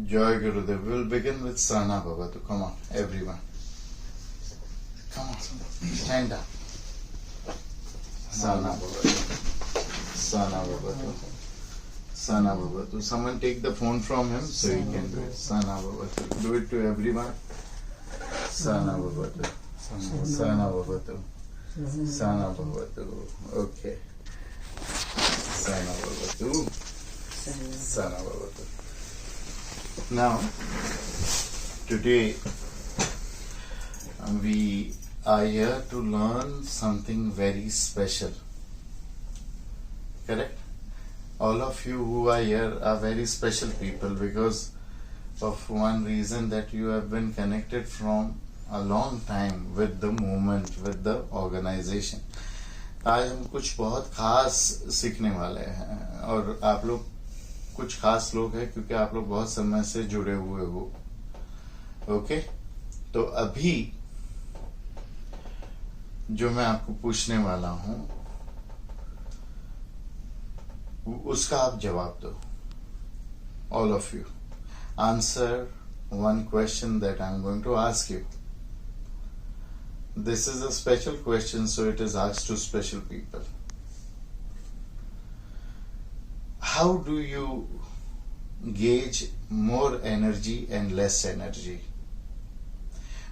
Joy Gurudev. We'll begin with Sana Bhavatu. Come on, everyone. Come on, stand up. Sana Bhavatu. Sana Bhavatu. Sana Bhavatu. Someone take the phone from him so he can do it. Sana Bhavatu. Do it to everyone. Sana Bhavatu. Sana Bhavatu. Sana Bhavatu. Okay. Sana Bhavatu. Sana Bhavatu. Now, today we are here to learn something very special. Correct? All of you who are here are very special people because of one reason that you have been connected from a long time with the movement, with the organization. आज हम कुछ बहुत खास सीखने वाले हैं और आप लोग कुछ खास लोग हैं क्योंकि आप लोग बहुत समय से जुड़े हुए हो. ओके, तो अभी जो मैं आपको पूछने वाला हूं उसका आप जवाब दो. All of you answer one question that I'm going to ask you. This is a special question, so it is asked to special people. How do you gauge more energy and less energy?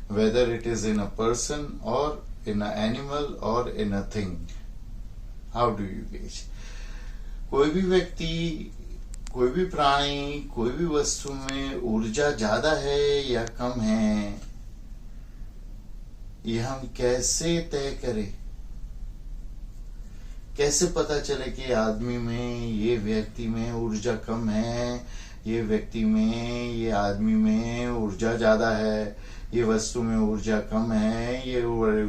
Whether it is in a person or in an animal or in a thing. How do you gauge? कोई भी व्यक्ति, कोई भी प्राणी, कोई भी वस्तु में ऊर्जा ज्यादा है या कम है, ये हम कैसे तय करें? कैसे पता चले कि आदमी में, ये व्यक्ति में ऊर्जा कम है, ये व्यक्ति में, ये आदमी में ऊर्जा ज्यादा है, ये वस्तु में ऊर्जा कम है, ये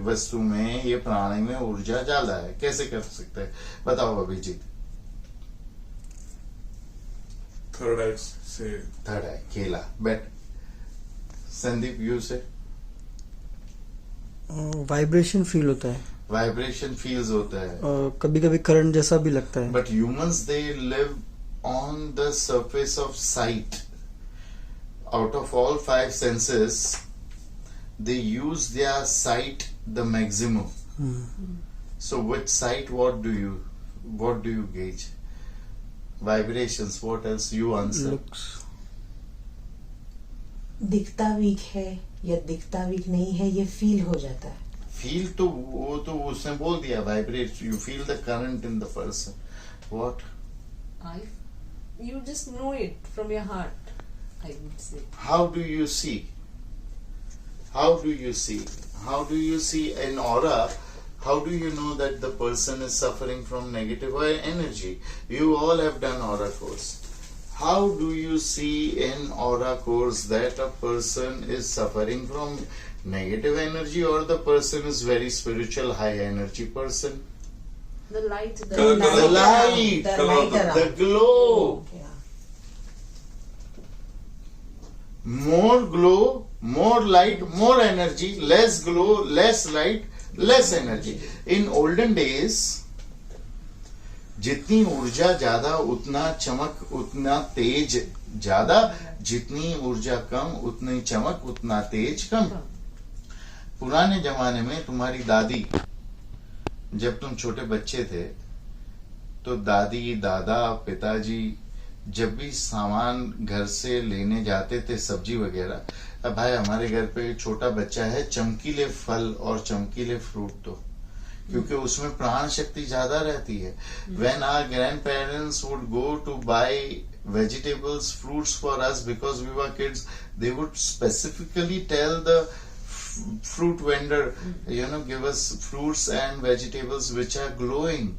वस्तु में, ये प्राणी में ऊर्जा ज्यादा है? कैसे कर सकते हैं? बताओ अभिजीत. थर्ड आई से. थर्ड आई केला. बेट. संदीप यू से. वाइब्रेशन फील होता है. वाइब्रेशन फील्स होता है और कभी कभी करंट जैसा भी लगता है. But humans they live on the surface of site. Out of all 5 senses they use their sight the maximum. So with sight what do you gauge? Vibrations. What else? You answer. Looks. दिखता week है या दिखता week नहीं है, ये feel हो जाता है. फील तो वो तो उसने बोल दिया. Vibrate. You feel the current in the person. What? You just know it from your heart, I would say. How do you see? How do you see? How do you see an aura? How do you know that the person is suffering from negative energy? You all have done aura course. How do you see in aura course that a person is suffering from negative energy or the person is very spiritual, high energy person? The light, The light, the glow. More glow, more light, more energy. Less glow, less light, less energy. In olden days, जितनी ऊर्जा ज्यादा उतना चमक उतना तेज ज्यादा, जितनी ऊर्जा कम उतनी चमक उतना तेज कम. पुराने जमाने में तुम्हारी दादी, जब तुम छोटे बच्चे थे तो दादी, दादा, पिताजी जब भी सामान घर से लेने जाते थे, सब्जी वगैरह, अब भाई हमारे घर पे छोटा बच्चा है, चमकीले फल और चमकीले फ्रूट दो, क्योंकि उसमें प्राण शक्ति ज्यादा रहती है. When our grandparents would go to buy vegetables, fruits for us because we were kids, they would specifically tell the fruit vendor, give us fruits and vegetables which are glowing.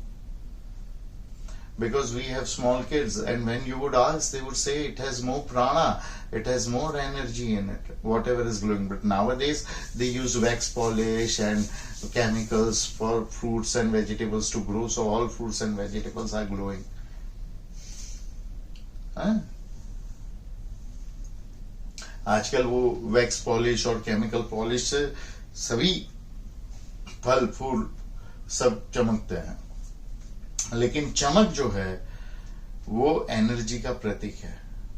Because we have small kids, and when you would ask, they would say it has more prana, it has more energy in it, whatever is glowing. But nowadays they use wax polish and chemicals for fruits and vegetables to grow, so all fruits and vegetables are glowing. आजकल वो wax polish और chemical polish से सभी फल फूल सब चमकते हैं, लेकिन चमक जो है वो एनर्जी का प्रतीक है.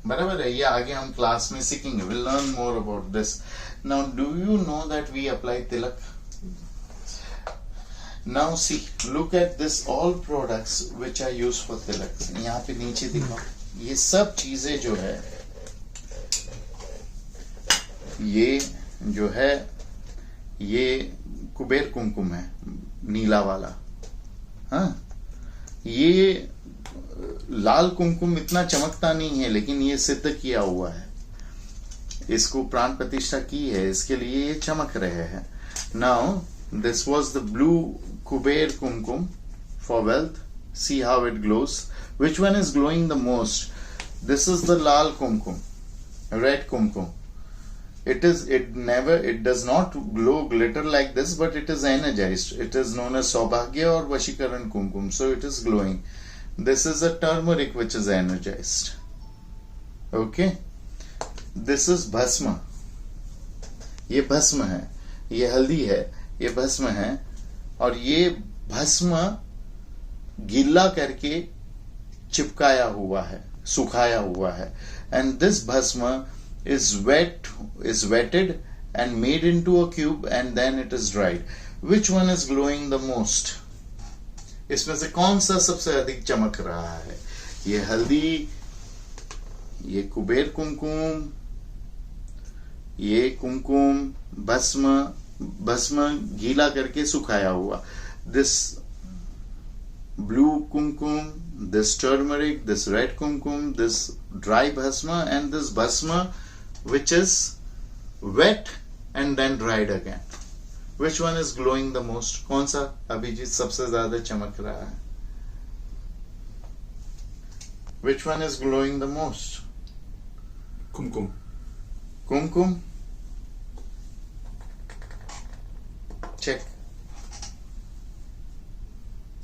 बराबर है, ये आगे हम क्लास में सीखेंगे. Will learn more about this. Now do you know that we apply tilak? Now see, look at this all products which are use for tilak. यहाँ पे नीचे दिखाओ, ये सब चीजें जो है, ये जो है, ये कुबेर कुमकुम है, नीला वाला. हाँ, ये लाल कुमकुम इतना चमकता नहीं है, लेकिन ये सिद्ध किया हुआ है, इसको प्राण प्रतिष्ठा की है, इसके लिए ये चमक रहे हैं. Now this was the blue Kuber kumkum for wealth. See how it glows. Which one is glowing the most? This is the lal kumkum, red kumkum. It does not glow glitter like this, but it is energized. It is known as Saubhagya or Vashikaran Kumkum. So it is glowing. This is a turmeric which is energized. Okay. This is Bhasma. ये भस्म है, ये हल्दी है, ये भस्म है, और ये भस्म गीला करके चिपकाया हुआ है, सुखाया हुआ है. And this bhasma is wetted and made into a cube and then it is dried. Which one is glowing the most? इसमें से कौन सा सबसे अधिक चमक रहा है? ये हल्दी, ये कुबेर कुमकुम, ये कुमकुम, भस्म गीला करके सुखाया हुआ. This blue kumkum, this turmeric, this red kumkum, this dry bhasma, and this bhasma which is wet and then dried again. Which one is glowing the most? कौन सा अभिजीत सबसे ज्यादा चमक रहा है? Which one is glowing the most? Kumkum. Kumkum. Check.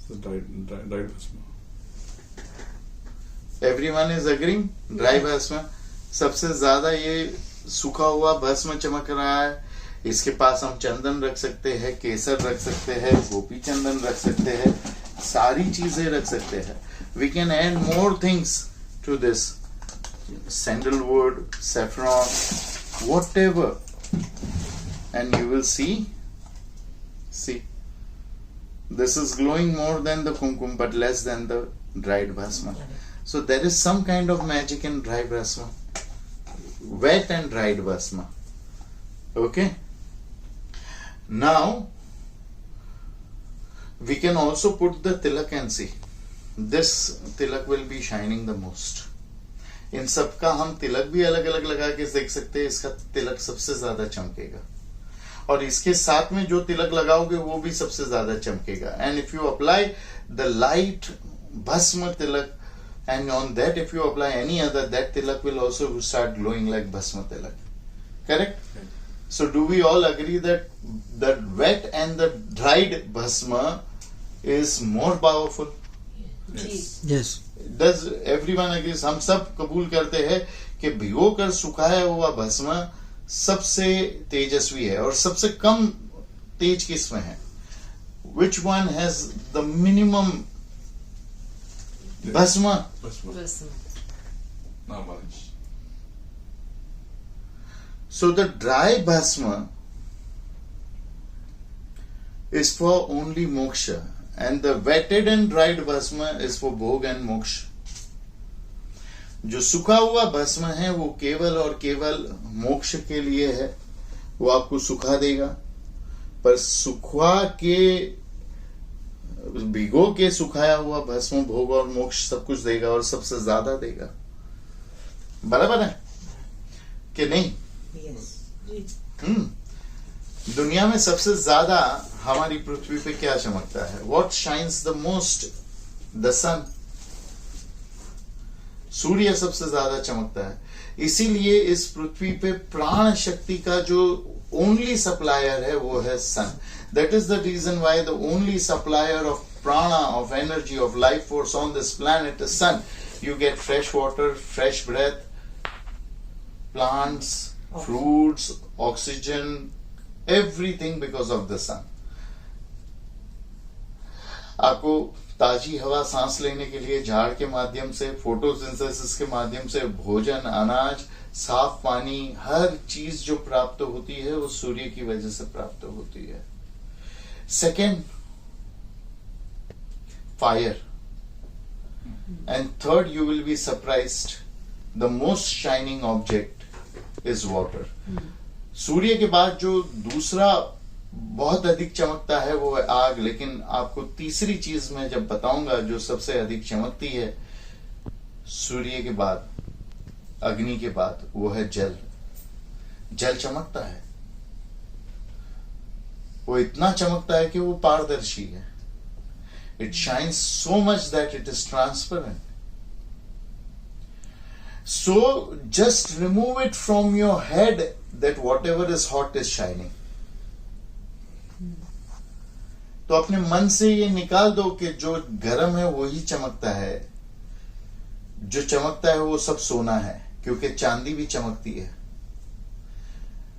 So dried bhasma. Everyone is agreeing? Dry भस्म सबसे ज्यादा, ये सूखा हुआ भस्म चमक रहा है. इसके पास हम चंदन रख सकते हैं, केसर रख सकते हैं, गोपी चंदन रख सकते हैं, सारी चीजें रख सकते हैं. We can add more things to this. Sandalwood, saffron, whatever, and you will see. This is glowing more than the kumkum but less than the dried bhasma. So there is some kind of magic in dry bhasma, wet and dried bhasma. Okay. Now we can also put the tilak and see. This tilak will be shining the most. इन सबका हम तिलक भी अलग अलग लगा के देख सकते हैं. इसका तिलक सबसे ज्यादा चमकेगा, और इसके साथ में जो तिलक लगाओगे वो भी सबसे ज्यादा चमकेगा. And if you apply the light bhasma tilak, and on that if you apply any other, that tilak will also start glowing like bhasma tilak. Correct? So do we all agree that the wet and the dried bhasma is more powerful? Yes. Yes. Does everyone agree? हम सब कबूल करते हैं कि भिगोकर सुखाया हुआ भस्म सबसे तेजस्वी है, और सबसे कम तेज किसमें है? Which one has the minimum भस्म? Bhasma. Not much. So the dry bhasma is for only moksha, and the wetted and dried bhasma is for भोग and मोक्ष. जो सूखा हुआ भस्म है वो केवल और केवल मोक्ष के लिए है, वो आपको सुखा देगा. पर सुखा के भिगो के सुखाया हुआ भस्म भोग और मोक्ष सब कुछ देगा, और सबसे ज्यादा देगा. बराबर है कि नहीं? दुनिया में सबसे ज्यादा हमारी पृथ्वी पे क्या चमकता है? What shines the most? The sun. सूर्य सबसे ज्यादा चमकता है. इसीलिए इस पृथ्वी पे प्राण शक्ति का जो ओनली सप्लायर है वो है सन. That is the reason why the only supplier of prana, of energy, of life force on this planet is sun. You get fresh water, fresh breath, plants, fruits, oxygen, everything because of the sun. आपको ताजी हवा सांस लेने के लिए झाड़ के माध्यम से, फोटोसिंथेसिस के माध्यम से, भोजन, अनाज, साफ पानी, हर चीज जो प्राप्त होती है वो सूर्य की वजह से प्राप्त होती है। Second, fire, and third, you will be surprised, the most shining object is water. सूर्य के बाद जो दूसरा बहुत अधिक चमकता है वो है आग, लेकिन आपको तीसरी चीज मैं जब बताऊंगा जो सबसे अधिक चमकती है सूर्य के बाद, अग्नि के बाद, वो है जल। जल चमकता है, वो इतना चमकता है कि वो पारदर्शी है। It shines so much that it is transparent. So just remove it from your head that what ever is hot is shining. तो अपने मन से ये निकाल दो कि जो गर्म है वो ही चमकता है, जो चमकता है वो सब सोना है, क्योंकि चांदी भी चमकती है।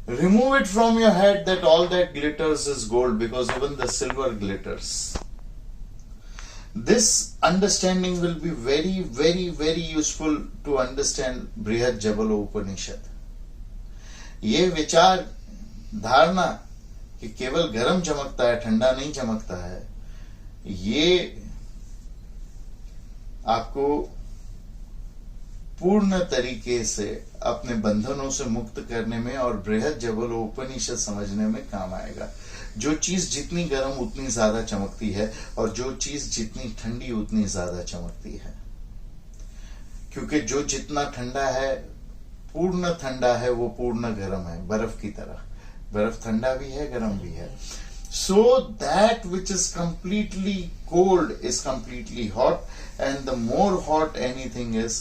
Remove it from your head that all that glitters is gold, because even the silver glitters. This understanding will be very very very useful to understand Brihad Jabalopanishad. ये विचार धारणा कि केवल गर्म चमकता है, ठंडा नहीं चमकता है, ये आपको पूर्ण तरीके से अपने बंधनों से मुक्त करने में और बृहद जबलोपनिषद समझने में काम आएगा। जो चीज जितनी गर्म उतनी ज्यादा चमकती है, और जो चीज जितनी ठंडी उतनी ज्यादा चमकती है, क्योंकि जो जितना ठंडा है, पूर्ण ठंडा है, वो पूर्ण गर्म है, बर्फ की तरह। बर्फ ठंडा भी है, गर्म भी है। So that which is completely cold is completely hot, and the more hot anything is,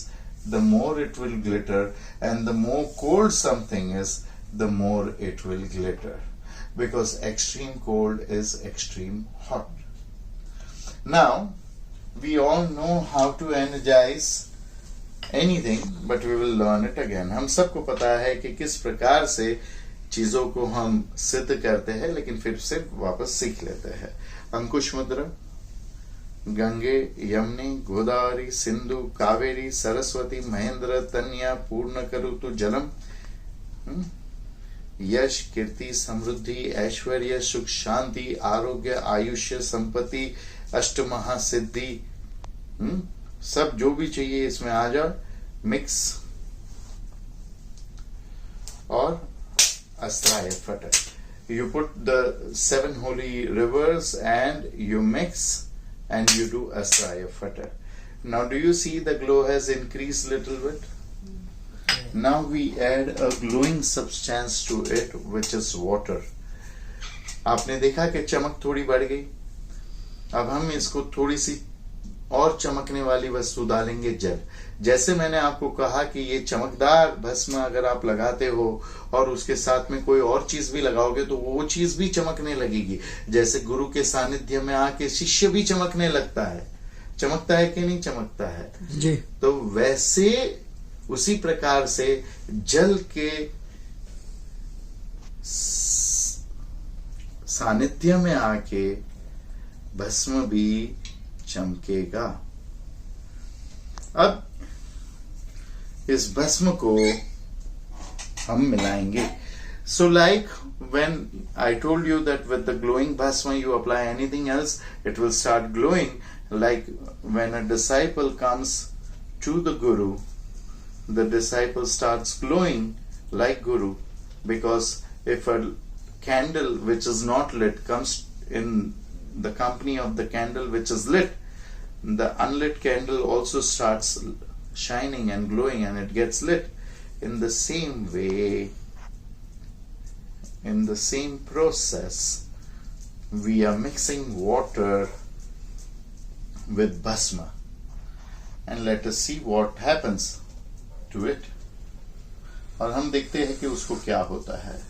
the more it will glitter, and the more cold something is, the more it will glitter, because extreme cold is extreme hot. Now, we all know how to energize anything, but we will learn it again. हम सबको पता है कि किस प्रकार से चीजों को हम सिद्ध करते हैं, लेकिन फिर से वापस सीख लेते हैं। अंकुश मुद्रा। गंगे, यमुने, गोदावरी, सिंधु, कावेरी, सरस्वती, महेंद्र, तन्या, पूर्ण करुतु जलम। यश, कीर्ति, समृद्धि, ऐश्वर्य, सुख, शांति, आरोग्य, आयुष्य, संपत्ति, अष्ट महासिद्धि, सब जो भी चाहिए इसमें आ जाओ, मिक्स। और Astraya Fata. You put the 7 holy rivers and you mix and you do Astraya Fata. Now do you see the glow has increased little bit? Now we add a glowing substance to it, which is water. आपने देखा कि चमक थोड़ी बढ़ गई। अब हम इसको थोड़ी सी और चमकने वाली वस्तु डालेंगे, जल। जैसे मैंने आपको कहा कि ये चमकदार भस्म अगर आप लगाते हो और उसके साथ में कोई और चीज भी लगाओगे तो वो चीज भी चमकने लगेगी। जैसे गुरु के सानिध्य में आके शिष्य भी चमकने लगता है। चमकता है कि नहीं चमकता है जी। तो वैसे उसी प्रकार से जल के सानिध्य में आके भस्म भी चमकेगा। अब इस भस्म को हम मिलाएंगे। So like when I told you that with the glowing bhasma you apply anything else, it will start glowing. Like when a disciple comes to the Guru, the disciple starts glowing like Guru, because if a candle which is not lit comes in the company of the candle which is lit, the unlit candle also starts shining and glowing and it gets lit. In the same way, in the same process, we are mixing water with bhasma, and let us see what happens to it. और हम देखते हैं कि उसको क्या होता है।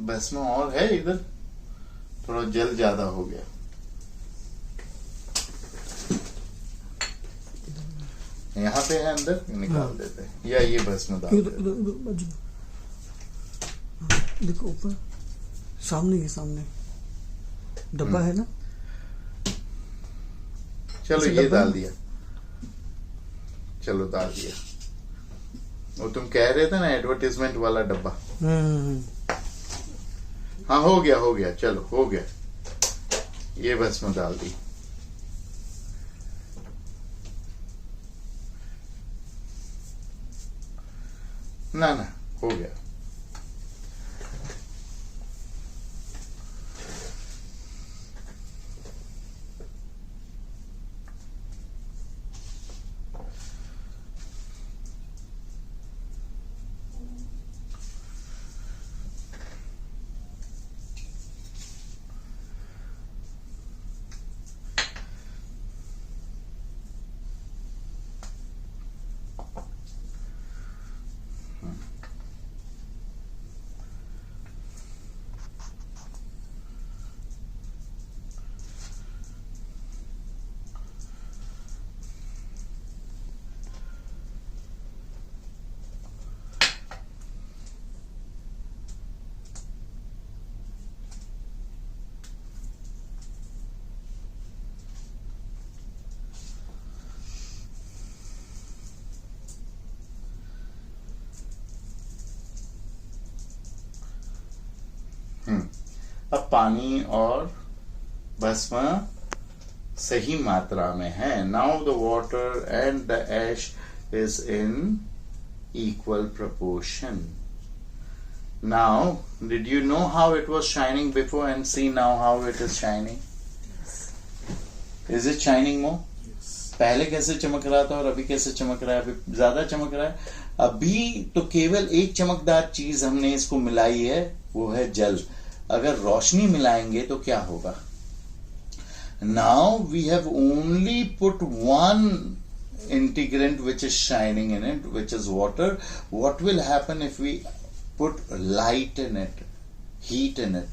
भस्म और है इधर, थोड़ा जल ज्यादा हो गया। यहाँ पे है अंदर, निकाल हाँ। देते हैं, या ये भस्म डाल उधर देते उधर उधर बाजू में। हाँ, देखो ऊपर सामने ही सामने डब्बा है ना। हैं। चलो इसे ये डब्बा डाल में? दिया, चलो डाल दिया। वो तुम कह रहे थे ना एडवर्टाइजमेंट वाला डब्बा। हम्म। हाँ हो गया, चलो हो गया। ये भस्म डाल दी। ना हो गया। अब पानी और भस्म सही मात्रा में है। Now the water and the ash is in equal proportion. Now, did you know how it was shining before and see now how it is shining? Is it shining more? पहले कैसे चमक रहा था और अभी कैसे चमक रहा है? अभी ज्यादा चमक रहा है। अभी तो केवल एक चमकदार चीज हमने इसको मिलाई है, वो है जल। अगर रोशनी मिलाएंगे तो क्या होगा? Now we have only put one integrant which is shining in it, which is water. What will happen if we put light in it, heat in it?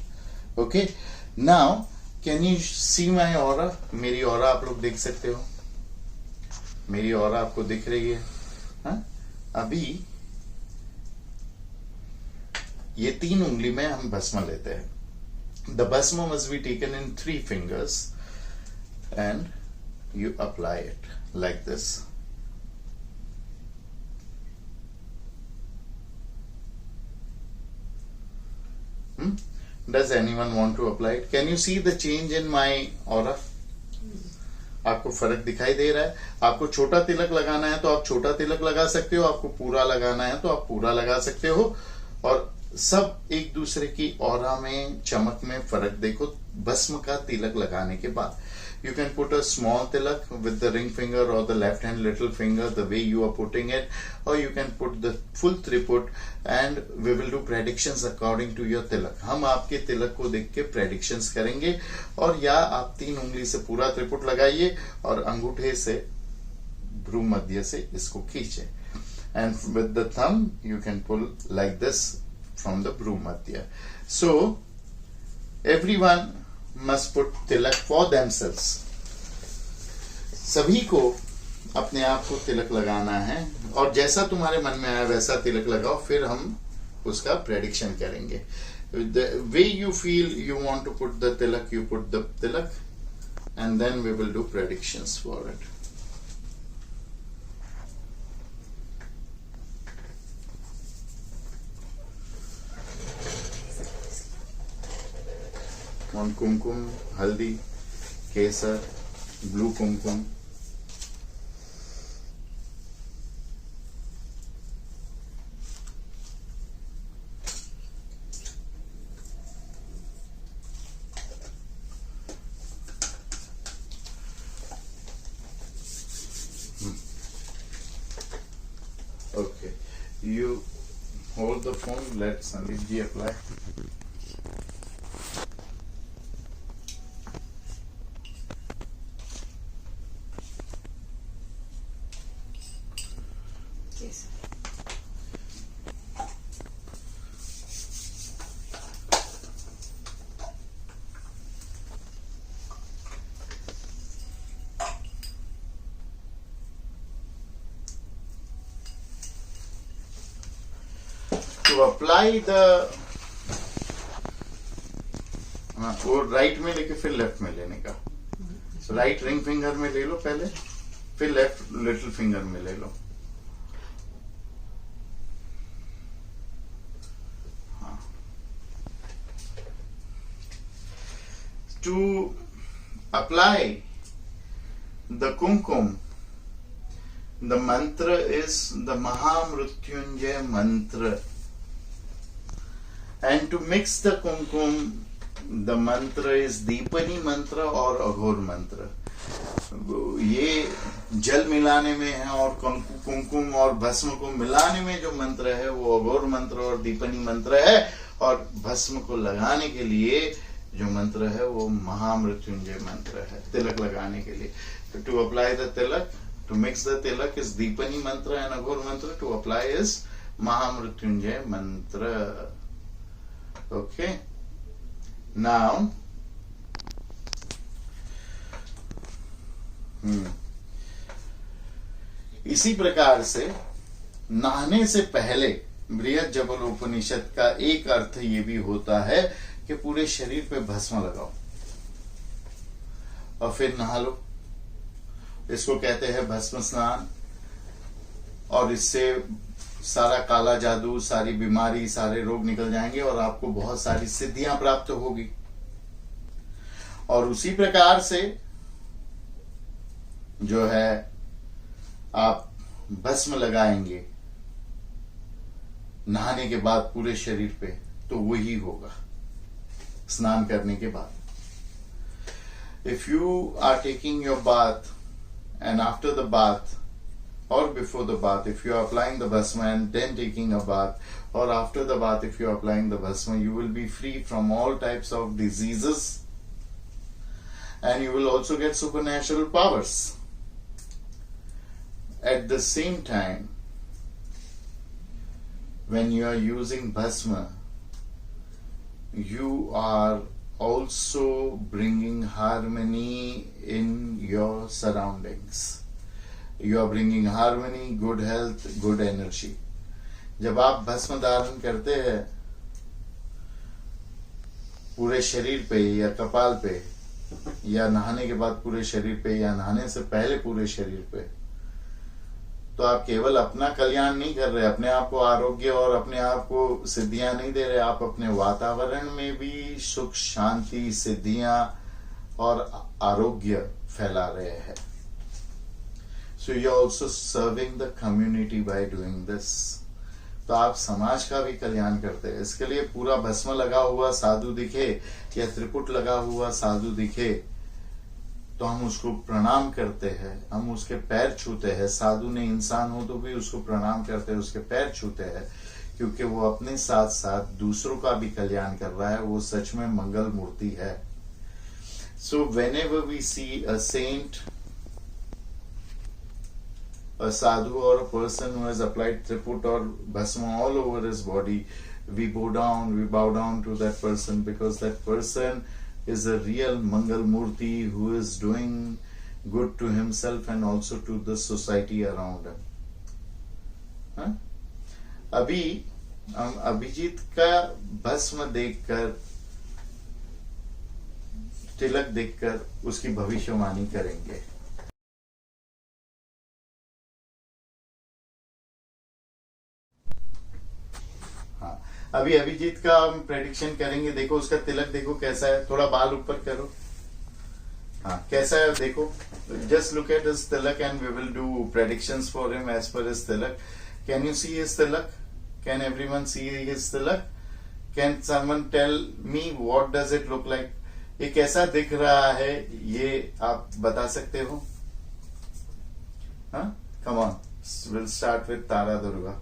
Okay, now can you see my aura? मेरी aura आप लोग देख सकते हो, मेरी aura आपको दिख रही है। हाँ? अभी ये 3 उंगली में हम भस्म लेते हैं। The bhasma must be taken in 3 fingers and you apply it like this. Does anyone want to apply it? Can you see the change in my aura? आपको फर्क दिखाई दे रहा है? आपको छोटा तिलक लगाना है तो आप छोटा तिलक लगा सकते हो, आपको पूरा लगाना है तो आप पूरा लगा सकते हो। और सब एक दूसरे की ऑरा में, चमक में फर्क देखो भस्म का तिलक लगाने के बाद। You can put a small tilak with the ring finger or the left hand little finger, the way you are putting it, or you can put the full triput and we will do predictions according to your tilak. हम आपके तिलक को देख के predictions करेंगे। और या आप 3 उंगली से पूरा त्रिपुट लगाइए और अंगूठे से भ्रू मध्य से इसको खींचे। And with the thumb you can pull like this from the भ्रू Madhya. So everyone must put tilak for themselves. सभी को अपने आप को तिलक लगाना है और जैसा तुम्हारे मन में आया वैसा तिलक लगाओ, फिर हम उसका प्रेडिक्शन करेंगे। The way you feel you want to put the tilak, you put the tilak and then we will do predictions for it. On kumkum, haldi, kesar, blue kumkum. Okay, you hold the phone, let Sandeep ji apply. to apply the वो right में लेके फिर left में लेने का. Right ring finger में ले लो पहले, फिर लेफ्ट लिटिल फिंगर में ले लो. हाँ. To apply the kumkum, the mantra is the Mahamrutyunjay mantra, and to mix the kumkum, the mantra is Deepani mantra और अघोर मंत्र. ये जल मिलाने में है और कुमकुम और भस्म को मिलाने में जो मंत्र है वो अघोर मंत्र और दीपनी मंत्र है, और भस्म को लगाने के लिए जो मंत्र है वो महामृत्युंजय मंत्र है, तिलक लगाने के लिए. To apply the tilak, to mix the tilak is Deepani mantra and अघोर मंत्र. टू अप्लाई इज महामृत्युंजय मंत्र. ओके. नाउ इसी प्रकार से नहाने से पहले बृहद जबलोपनिषद का एक अर्थ ये भी होता है कि पूरे शरीर पे भस्म लगाओ और फिर नहा लो. इसको कहते हैं भस्म स्नान, और इससे सारा काला जादू, सारी बीमारी, सारे रोग निकल जाएंगे और आपको बहुत सारी सिद्धियां प्राप्त होगी. और उसी प्रकार से जो है आप भस्म लगाएंगे नहाने के बाद पूरे शरीर पे, तो वही होगा स्नान करने के बाद. If you are taking your bath and after the bath or before the bath, if you are applying the bhasma and then taking a bath, or after the bath if you are applying the bhasma, you will be free from all types of diseases, and you will also get supernatural powers. At the same time, when you are using bhasma, you are also bringing harmony in your surroundings. You are bringing harmony, good health, good energy. जब आप भस्म धारण करते हैं पूरे शरीर पे या कपाल पे, या नहाने के बाद पूरे शरीर पे, या नहाने से पहले पूरे शरीर पे, तो आप केवल अपना कल्याण नहीं कर रहे, अपने आप को आरोग्य और अपने आप को सिद्धियां नहीं दे रहे, आप अपने वातावरण में भी सुख, शांति, सिद्धियां और आरोग्य फैला रहे हैं. So you are also serving the community by doing this. तो आप समाज का भी कल्याण करते हैं. इसके लिए पूरा भस्म लगा हुआ साधु दिखे या त्रिपुट लगा हुआ साधु दिखे तो हम उसको प्रणाम करते हैं, हम उसके पैर छूते हैं. साधु ने इंसान हो तो भी उसको प्रणाम करते हैं, उसके पैर छूते हैं, क्योंकि वो अपने साथ साथ दूसरों का भी कल्याण कर रहा है. वो सच में मंगल मूर्ति है. सो whenever we see a saint, a sadhu or a person who has applied triput or bhasma all over his body, we bow down to that person, because that person is a real Mangal Murti who is doing good to himself and also to the society around him. हाँ? अभी हम अभिजीत का भस्म देखकर, तिलक देखकर उसकी भविष्यवाणी करेंगे. अभी अभिजीत का हम प्रेडिक्शन करेंगे. देखो उसका तिलक देखो कैसा है, थोड़ा बाल ऊपर करो. हाँ, कैसा है देखो. Just look at his tilak and we will do predictions for him as per his tilak. Can you see his tilak? Can everyone see his tilak? Can someone tell me what does it look like? ये कैसा दिख रहा है, ये आप बता सकते हो? हाँ, come on, will start with Tara Durga.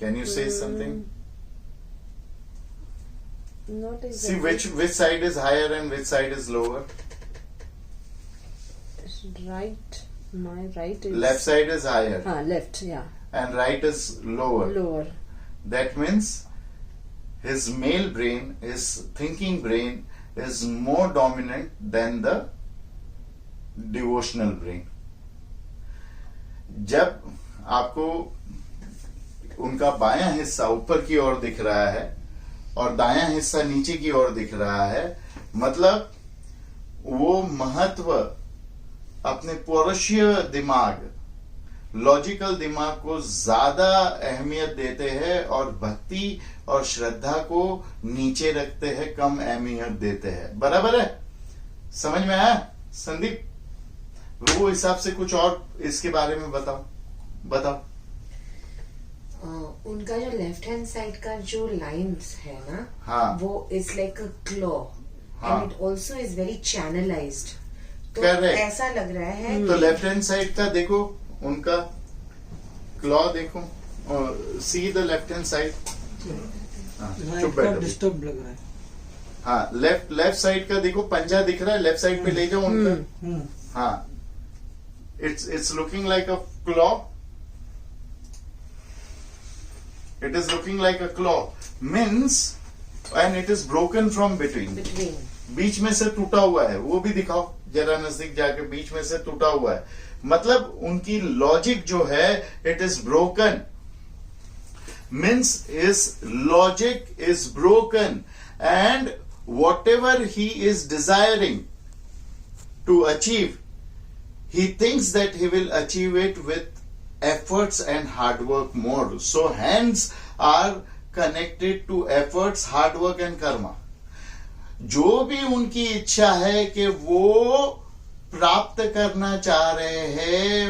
Can you say something? Not exactly. See which side is higher and which side is lower? Right. My right is... Left side is higher. Left, yeah. And right is lower. Lower. That means his male brain, his thinking brain is more dominant than the devotional brain. जब आपको उनका बायां हिस्सा ऊपर की ओर दिख रहा है और दायां हिस्सा नीचे की ओर दिख रहा है, मतलब वो महत्व अपने पौरुषीय दिमाग, लॉजिकल दिमाग को ज्यादा अहमियत देते हैं और भक्ति और श्रद्धा को नीचे रखते हैं, कम अहमियत देते हैं। बराबर है? समझ में आया संदीप? वो हिसाब से कुछ और इसके बारे में बताओ। उनका जो लेफ्ट हैंड साइड का जो लाइंस है ना, हाँ। वो इज लाइक अ क्लॉ हाँ। And it also is very channelised, तो Correct. ऐसा लग रहा है तो लेफ्ट हैंड साइड का देखो, उनका क्लॉ देखो, see the left hand side. Right चुप का बैठो। डिस्टर्ब लग रहा है। हाँ, लेफ्ट साइड का देखो, पंजा दिख रहा है, लेफ्ट साइड पे ले जाओ उनका। हम्म, हाँ, it's looking like a claw. It is looking like a claw, means, and it is broken from between. Between. बीच में से टूटा हुआ है, वो भी दिखाओ जरा नजदीक जाके, बीच में से टूटा हुआ है, मतलब उनकी लॉजिक जो है it is broken, means his logic is broken and whatever he is desiring to achieve, he thinks that he will achieve it with efforts and hard work more. So hands are connected to efforts, hard work and karma. जो भी उनकी इच्छा है कि वो प्राप्त करना चाह रहे हैं,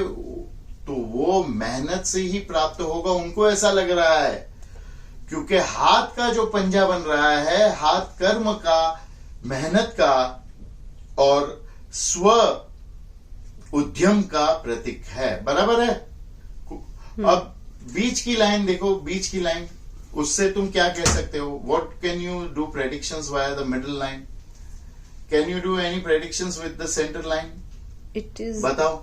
तो वो मेहनत से ही प्राप्त होगा, उनको ऐसा लग रहा है, क्योंकि हाथ का जो पंजा बन रहा है, हाथ कर्म का, मेहनत का और स्व उद्यम का प्रतीक है। बराबर है? अब बीच की लाइन देखो, बीच की लाइन, उससे तुम क्या कह सकते हो? What can you do predictions via the middle line? Can you do any predictions with the centre line? It is बताओ।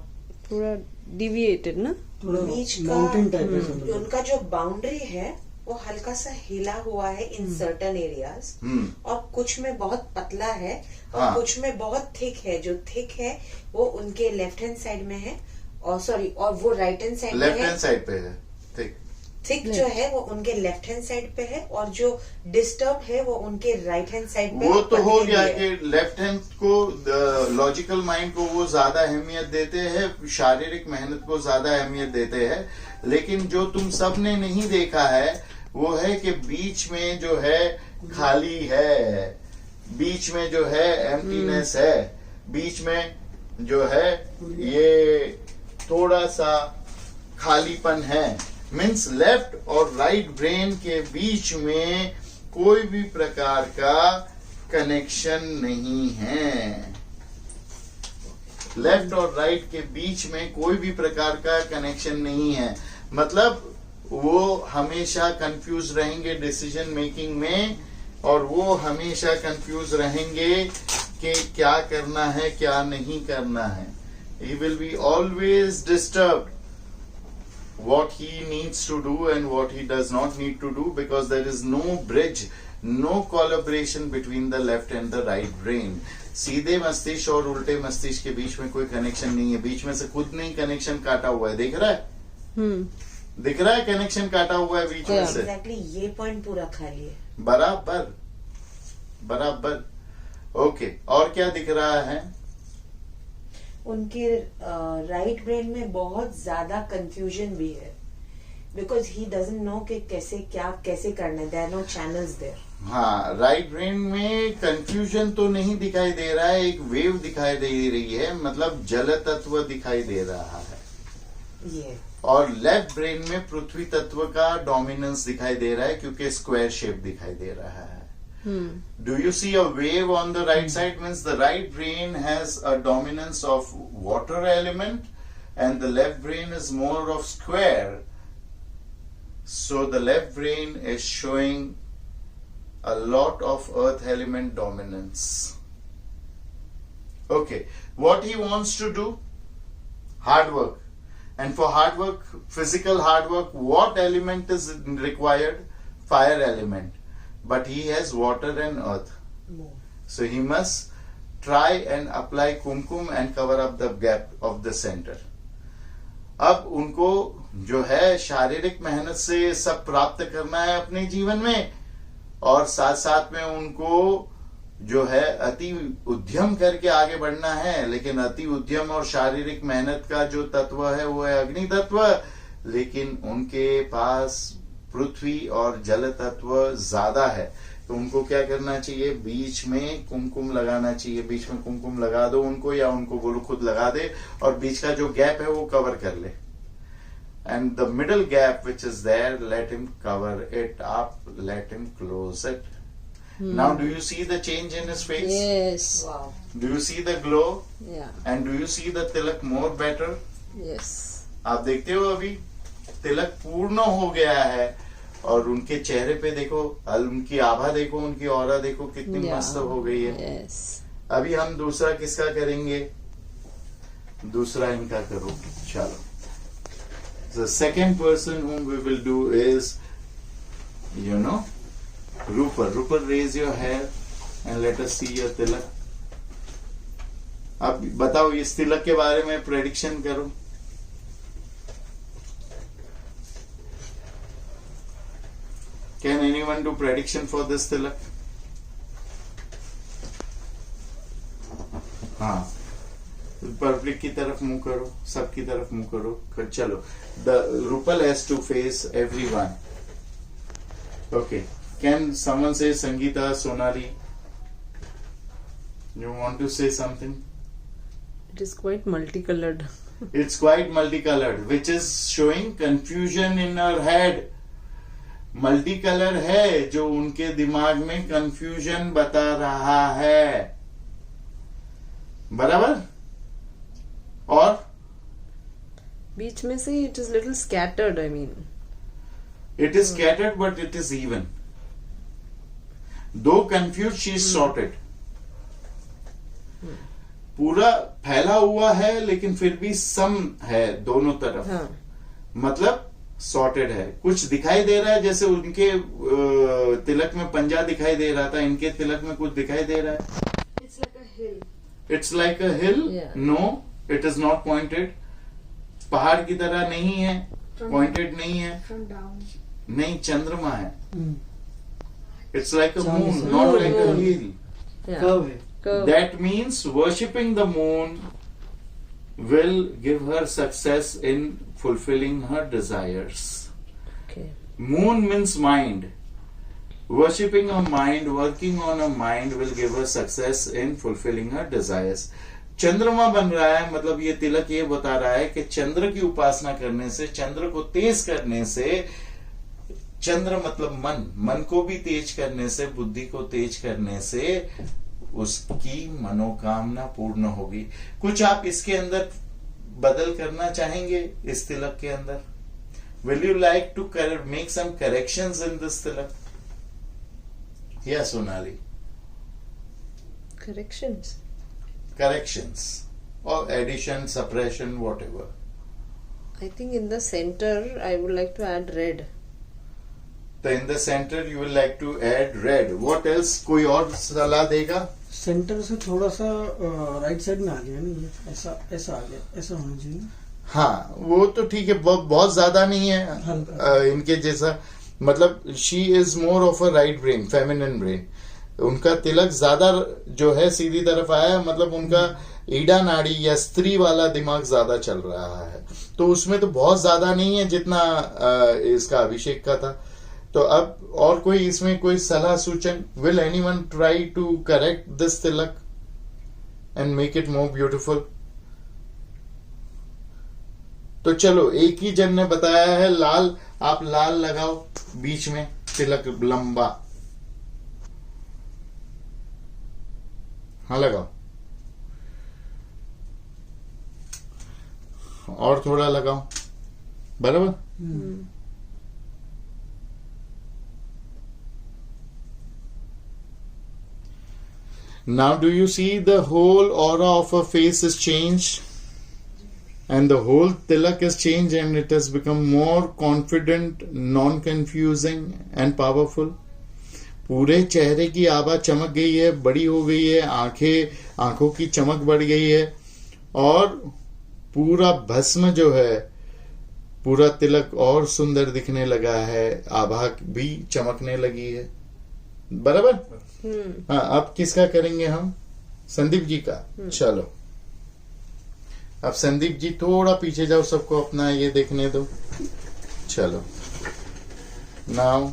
पूरा deviated ना? थोड़ा बीच का माउंटेन टाइप है समझ लो। उनका जो बाउंड्री है वो हल्का सा हिला हुआ है इन सर्टन एरियाज, और कुछ में बहुत पतला है और हाँ। कुछ में बहुत थिक है। जो थिक है वो उनके लेफ्ट हैंड साइड में है, और सॉरी, और वो राइट हैंड साइड में लेफ्ट है। हैंड साइड पे है, ठीक। थिक जो है वो उनके लेफ्ट हैंड साइड पे है, और जो डिस्टर्ब है वो उनके राइट हैंड साइड पे। वो तो हो पतली गया है। कि लेफ्ट हैंड को, लॉजिकल माइंड को वो ज्यादा अहमियत देते हैं, शारीरिक मेहनत को ज्यादा अहमियत देते हैं, लेकिन जो तुम सबने नहीं देखा है वो है कि बीच में जो है खाली है, बीच में जो है एम्प्टीनेस है, बीच में जो है ये थोड़ा सा खालीपन है, मीन्स लेफ्ट और राइट ब्रेन के बीच में कोई भी प्रकार का कनेक्शन नहीं है। लेफ्ट और राइट के बीच में कोई भी प्रकार का कनेक्शन नहीं है, मतलब वो हमेशा कंफ्यूज रहेंगे डिसीजन मेकिंग में, और वो हमेशा कंफ्यूज रहेंगे कि क्या करना है क्या नहीं करना है। He will be always disturbed what he needs to do and what he does not need to do, because there is no bridge, no collaboration between the left and the right brain. सीधे मस्तिष्क और उल्टे मस्तिष्क के बीच में कोई connection नहीं है, बीच में से खुद नहीं कनेक्शन काटा हुआ है, दिख रहा है? दिख रहा है कनेक्शन काटा हुआ है बीच में से। एग्जैक्टली ये पॉइंट पूरा खाली है। बराबर बराबर। ओके, और क्या दिख रहा है? उनके राइट ब्रेन में बहुत ज्यादा कंफ्यूजन भी है, बिकॉज ही डजंट नो कि कैसे करना है। There are no channels there. हाँ, राइट ब्रेन में कंफ्यूजन तो नहीं दिखाई दे रहा है, एक वेव दिखाई दे रही है, मतलब जल तत्व दिखाई दे रहा है, ये और लेफ्ट ब्रेन में पृथ्वी तत्व का डोमिनेंस दिखाई दे रहा है, क्योंकि स्क्वायर शेप दिखाई दे रहा है। Do you see a wave on the right side? Means the right brain has a dominance of water element and the left brain is more of square. So the left brain is showing a lot of earth element dominance. Okay, what he wants to do? Hard work. And for hard work, physical hard work, what element is required? Fire element. But he has water and earth. So he must try and apply kumkum and cover up the gap of the center. अब उनको जो है शारीरिक मेहनत से सब प्राप्त करना है अपने जीवन में, और साथ साथ में उनको जो है अति उद्यम करके आगे बढ़ना है। लेकिन अति उद्यम और शारीरिक मेहनत का जो तत्व है वो है अग्नि तत्व, लेकिन उनके पास पृथ्वी और जल तत्व ज्यादा है। तो उनको क्या करना चाहिए, बीच में कुमकुम लगाना चाहिए। बीच में कुमकुम लगा दो उनको, या उनको बोलो खुद लगा दे, और बीच का जो गैप है वो कवर कर ले। And the middle gap which is there, let him cover it up, let him close it. Now do you see the change in his face? Yes. Wow. Do you see the glow? Yeah. And do you see the tilak more better? Yes. आप देखते हो अभी तिलक पूर्ण हो गया है, और उनके चेहरे पे देखो, उनकी आभा देखो, उनकी ऑरा देखो कितनी Yeah. मस्त हो गई है। Yes. अभी हम दूसरा किसका करेंगे? दूसरा इनका करो। चलो, the second person whom we will do is, you know, Rupal. Rupal, raise your hair and let us see your tilak. अब बताओ इस तिलक के बारे में प्रेडिक्शन करो। Can anyone do prediction for this tilak? हाँ, पब्लिक की तरफ मुंह करो, सबकी तरफ मुंह करो। चलो, the Rupal has to face everyone. Okay, can someone say Sangeeta, Sonali? You want to say something? It is quite multicolored. It's quite multicolored, which is showing confusion in her head. Multi colour है जो उनके दिमाग में confusion बता रहा है, बराबर। और बीच में से it is little scattered. I mean. it is scattered but it is even. Though confused, she is sorted. पूरा फैला हुआ है लेकिन फिर भी सम है दोनों तरफ। हाँ. मतलब सॉर्टेड है। कुछ दिखाई दे रहा है, जैसे उनके तिलक में पंजा दिखाई दे रहा था, इनके तिलक में कुछ दिखाई दे रहा है। It's like a hill. It's like a hill. Yeah. No, it is not pointed. पहाड़ की तरह नहीं है, पॉइंटेड नहीं है। From down. नहीं, चंद्रमा है। हम्म, इट्स लाइक अ चांद मून, से- not like a Moon. Hill. Yeah. Curve है। Curve. That means worshipping the moon will give her success in fulfilling her desires. Okay. Moon means mind. Worshipping a mind, working on a mind will give her success in fulfilling her desires. चंद्रमा बन रहा है, मतलब ये तिलक ये बता रहा है कि चंद्र की उपासना करने से, चंद्र को तेज करने से, चंद्र मतलब मन, मन को भी तेज करने से, बुद्धि को तेज करने से उसकी मनोकामना पूर्ण होगी। कुछ आप इसके अंदर बदल करना चाहेंगे इस तिलक के अंदर? Will you like to make some corrections in this tilak? या Sonali? Corrections. Corrections or addition, suppression, whatever. I think in the center I would like to add red. So in the center you will like to add red. What else? कोई और सलाह देगा? Centre से थोड़ा सा right side में आ गया ना, ये ऐसा ऐसा आ गया, ऐसा होना चाहिए ना। हाँ, वो तो ठीक है, बहुत ज्यादा नहीं है। हल्का। इनके जैसा, मतलब she is more of a right brain, feminine brain. उनका तिलक ज्यादा जो है सीधी तरफ आया है, मतलब उनका ईडा नाड़ी या स्त्री वाला दिमाग ज्यादा चल रहा है। तो उसमें तो बहुत ज्यादा नहीं है जितना इसका अभिषेक का था। तो अब और कोई इसमें कोई सलाह सूचन? Will anyone try to correct this tilak and make it more beautiful? तो चलो, एक ही जन ने बताया है लाल। आप लाल लगाओ बीच में, तिलक लंबा। हाँ, लगाओ। और थोड़ा लगाओ, बराबर। Now do you see the whole aura of her face is changed? And the whole tilak is changed and it has become more confident, non-confusing and powerful. पूरे चेहरे की आभा चमक गई है, बड़ी हो गई है, आंखों की चमक बढ़ गई है, और पूरा भस्म जो है पूरा तिलक और सुंदर दिखने लगा है, आभा भी चमकने लगी है। बराबर। हाँ, अब किसका करेंगे हम? संदीप जी का। चलो अब संदीप जी थोड़ा पीछे जाओ, सबको अपना ये देखने दो। चलो नाउ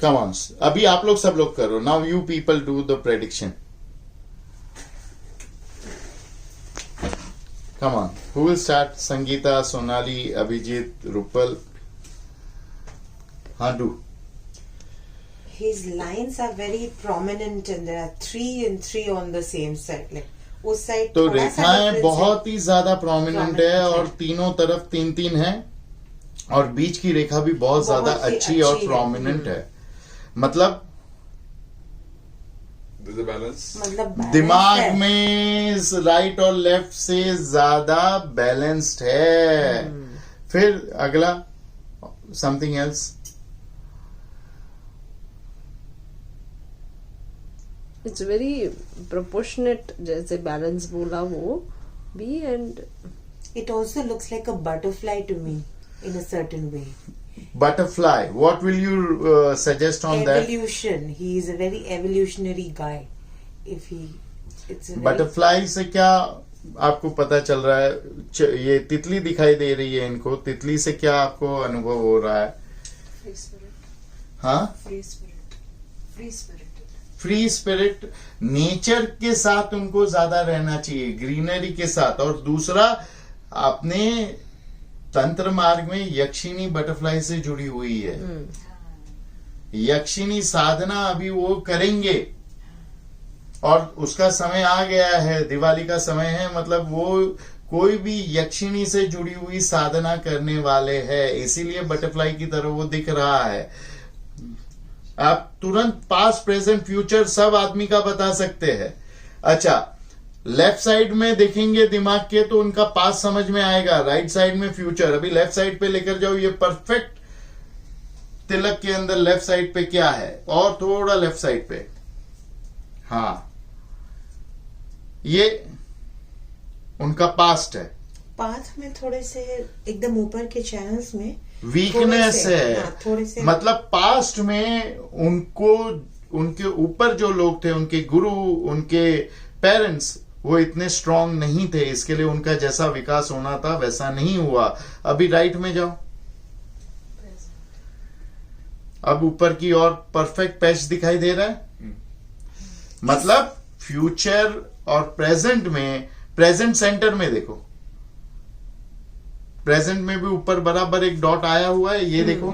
कम ऑन, अभी आप लोग सब लोग करो। Now you people do the prediction. Come on, who will start? Sangeeta, Sonali, Abhijit, Rupal. हाँ, do. His lines are very prominent and there are 3 and 3 on the same side. Like उस साइड तो रेखाएं बहुत ही ज्यादा प्रोमिनेंट है Prominent और है। तीनों तरफ 3-3 है और बीच की रेखा भी बहुत ज्यादा बहुत ही अच्छी और अच्छी है। प्रोमिनेंट है। मतलब There's a balance. मतलब balance दिमाग है। में राइट और लेफ्ट से ज्यादा बैलेंस्ड है। फिर अगला something else. It's very proportionate, जैसे balance बोला वो भी, and It also looks like a butterfly to me in a certain way. Butterfly, what will you suggest on that? Evolution. He is a very evolutionary guy. If he, it's a very, butterfly से क्या आपको पता चल रहा है? ये तितली दिखाई दे रही है इनको, तितली से क्या आपको अनुभव हो रहा है? free spirit, हाँ, free spirit, free spirit. Free spirit, nature के साथ उनको ज्यादा रहना चाहिए, ग्रीनरी के साथ। और दूसरा, अपने तंत्र मार्ग में यक्षिणी बटरफ्लाई से जुड़ी हुई है। यक्षिणी साधना अभी वो करेंगे और उसका समय आ गया है, दिवाली का समय है। मतलब वो कोई भी यक्षिणी से जुड़ी हुई साधना करने वाले हैं, इसीलिए बटरफ्लाई की तरह वो दिख रहा है। आप तुरंत पास्ट, प्रेजेंट, फ्यूचर सब आदमी का बता सकते हैं। अच्छा, लेफ्ट साइड में देखेंगे दिमाग के तो उनका पास्ट समझ में आएगा, राइट साइड में फ्यूचर। अभी लेफ्ट साइड पे लेकर जाओ, ये परफेक्ट तिलक के अंदर लेफ्ट साइड पे क्या है, और थोड़ा लेफ्ट साइड पे। हाँ, ये उनका पास्ट है। पाथ में थोड़े से एकदम ऊपर के चैनल्स में वीकनेस थोड़े से, है। हाँ, थोड़े से मतलब पास्ट में उनको, उनके ऊपर जो लोग थे, उनके गुरु, उनके पेरेंट्स, वो इतने स्ट्रांग नहीं थे, इसके लिए उनका जैसा विकास होना था वैसा नहीं हुआ। अभी राइट में जाओ, अब ऊपर की ओर परफेक्ट पैच दिखाई दे रहा है। मतलब फ्यूचर और प्रेजेंट में, प्रेजेंट सेंटर में देखो, प्रेजेंट में भी ऊपर बराबर एक डॉट आया हुआ है, ये देखो।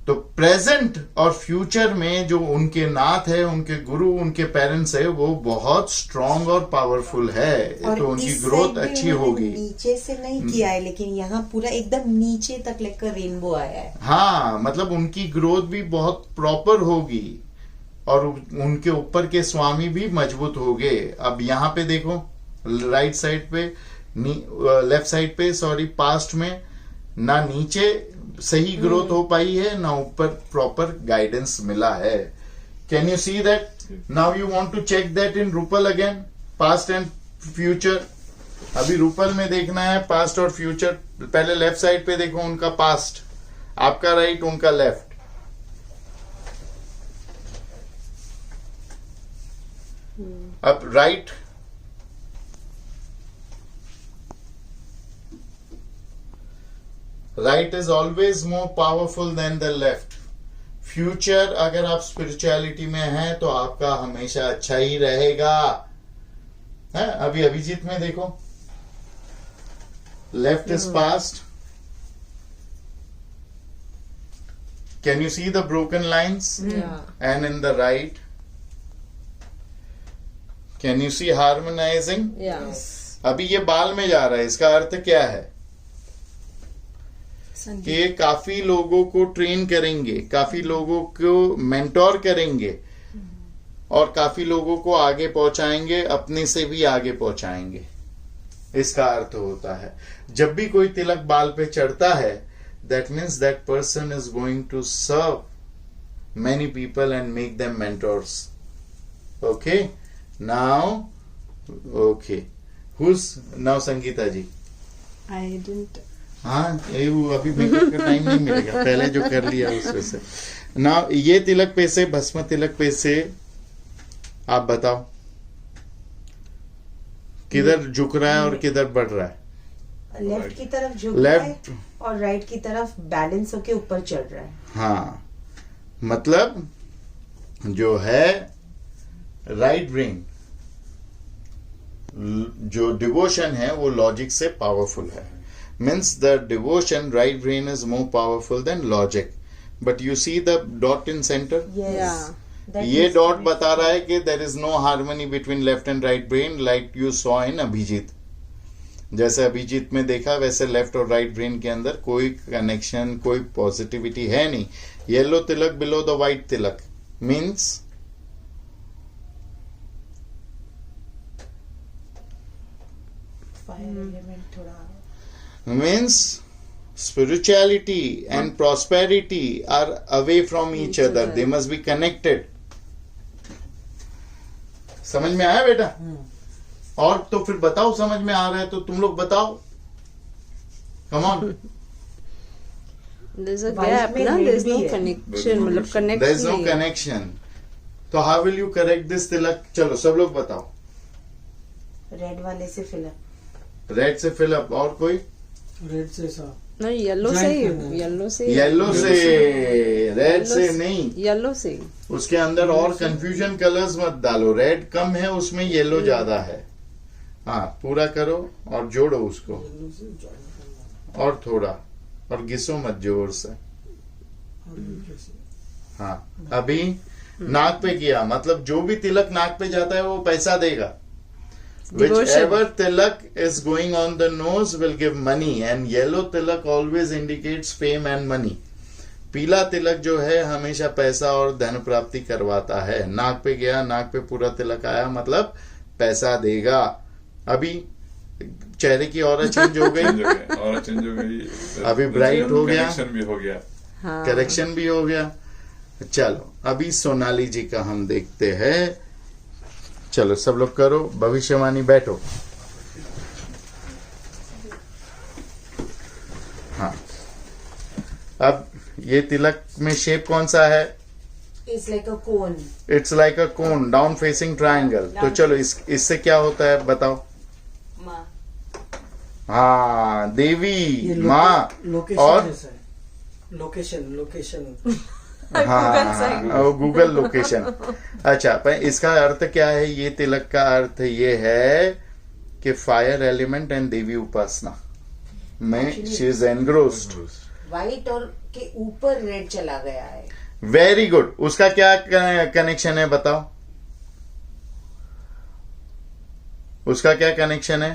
तो प्रेजेंट और फ्यूचर में जो उनके नाथ है, उनके गुरु, उनके पेरेंट्स है, वो बहुत स्ट्रांग और पावरफुल है। और तो उनकी इस ग्रोथ side पे अच्छी उन्होंने होगी। नीचे से नहीं किया है, लेकिन यहाँ पूरा एकदम नीचे तक लेकर रेनबो आया है। हाँ, मतलब उनकी ग्रोथ भी बहुत प्रॉपर होगी और उनके ऊपर के स्वामी भी मजबूत होंगे। अब यहाँ पे देखो, राइट साइड पे, लेफ्ट साइड पे, सॉरी, पास्ट में ना नीचे सही ग्रोथ हो पाई है, ना ऊपर प्रॉपर गाइडेंस मिला है। Can you see that? Now you want to check that in Rupal again, past and future. अभी रूपल में देखना है पास्ट और फ्यूचर। पहले लेफ्ट साइड पे देखो, उनका पास्ट, आपका राइट, उनका लेफ्ट। अब right, right is always more powerful then the left. Future, अगर आप स्पिरिचुअलिटी में हैं तो आपका हमेशा अच्छा ही रहेगा। है? अभी अभिजीत में देखो, left is past. Can you see the broken lines? Yeah. And in the right, can you see harmonizing? Yeah. अभी ये बाल में जा रहा है, इसका अर्थ क्या है? कि ये काफी लोगों को ट्रेन करेंगे, काफी लोगों को मेंटोर करेंगे और काफी लोगों को आगे पहुंचाएंगे, अपने से भी आगे पहुंचाएंगे। इसका अर्थ होता है, जब भी कोई तिलक बाल पे चढ़ता है, that means that person is going to serve many people and make them mentors. Okay, now, okay, who's now? Sangeeta ji. I didn't हाँ ये वो अभी मेकअप का टाइम नहीं मिलेगा, पहले जो कर लिया उसमें से ना। ये तिलक पे से, भस्म तिलक पे से आप बताओ किधर झुक रहा है और किधर बढ़ रहा है? लेफ्ट की तरफ झुक रहा है लेफ्ट। और राइट की तरफ बैलेंस होके ऊपर चढ़ रहा है। हाँ मतलब जो है राइट ब्रेन, जो डिवोशन है वो लॉजिक से पावरफुल है। Means the devotion right brain is more powerful than logic. But you see the dot in centre, Yeah. ये डॉट बता रहा है कि there is no harmony between left and right brain, like you saw in Abhijit. जैसे अभिजीत में देखा वैसे left और राइट ब्रेन के अंदर कोई कनेक्शन, कोई पॉजिटिविटी है नहीं। Yellow Tilak below the white Tilak means fire element थोड़ा means spirituality and prosperity are away from each other. They must be connected. समझ में आया बेटा? और तो फिर बताओ, समझ में आ रहा है तो तुम लोग बताओ। Come on. There's a White gap में ना, red there's भी no है। connection, मतलब connect There is no नहीं है। connection. तो how will you correct this तिलक? चलो सब लोग बताओ। रेड वाले से फिलअप। रेड से fill up, और कोई? रेड से सा नहीं, येलो Joint से ही, करना है। येलो से, येलो से, रेड से नहीं। येलो से। उसके अंदर और कंफ्यूजन कलर्स मत डालो। रेड कम है उसमें, येलो ज्यादा है। हाँ पूरा करो और जोड़ो उसको, येलो से ज्वाइन करना और थोड़ा, और घिसो मत जोर से। अभी कैसे? हाँ अभी नाक पे किया, मतलब जो भी तिलक नाक पे जाता है वो पैसा देगा। Whichever tilak is going on the nose will give money, and yellow tilak always indicates fame and money. पीला तिलक जो है हमेशा पैसा और धन प्राप्ति करवाता है। नाक पे गया, नाक पे पूरा तिलक आया मतलब पैसा देगा। अभी चेहरे की ऑरा चेंज हो गई, चेंज हो गया, और चेंज हो गई। अभी bright हो गया। कनेक्शन भी हो गया। हाँ। करेक्शन भी हो गया। चलो अभी सोनाली जी का हम देखते हैं। चलो सब लोग करो भविष्यवाणी, बैठो। हाँ अब ये तिलक में शेप कौन सा है? It's like a cone. It's like a cone, down facing triangle. तो चलो इससे क्या होता है बताओ? माँ। हाँ देवी, ये माँ लोकेशन और जैसा है। लोकेशन हाँ गूगल लोकेशन। अच्छा पर इसका अर्थ क्या है? ये तिलक का अर्थ ये है कि फायर एलिमेंट एंड देवी उपासना में शी इज एनग्रोस्ड। व्हाइट और के ऊपर रेड चला गया है। Very good. उसका क्या कनेक्शन है बताओ? उसका क्या कनेक्शन है?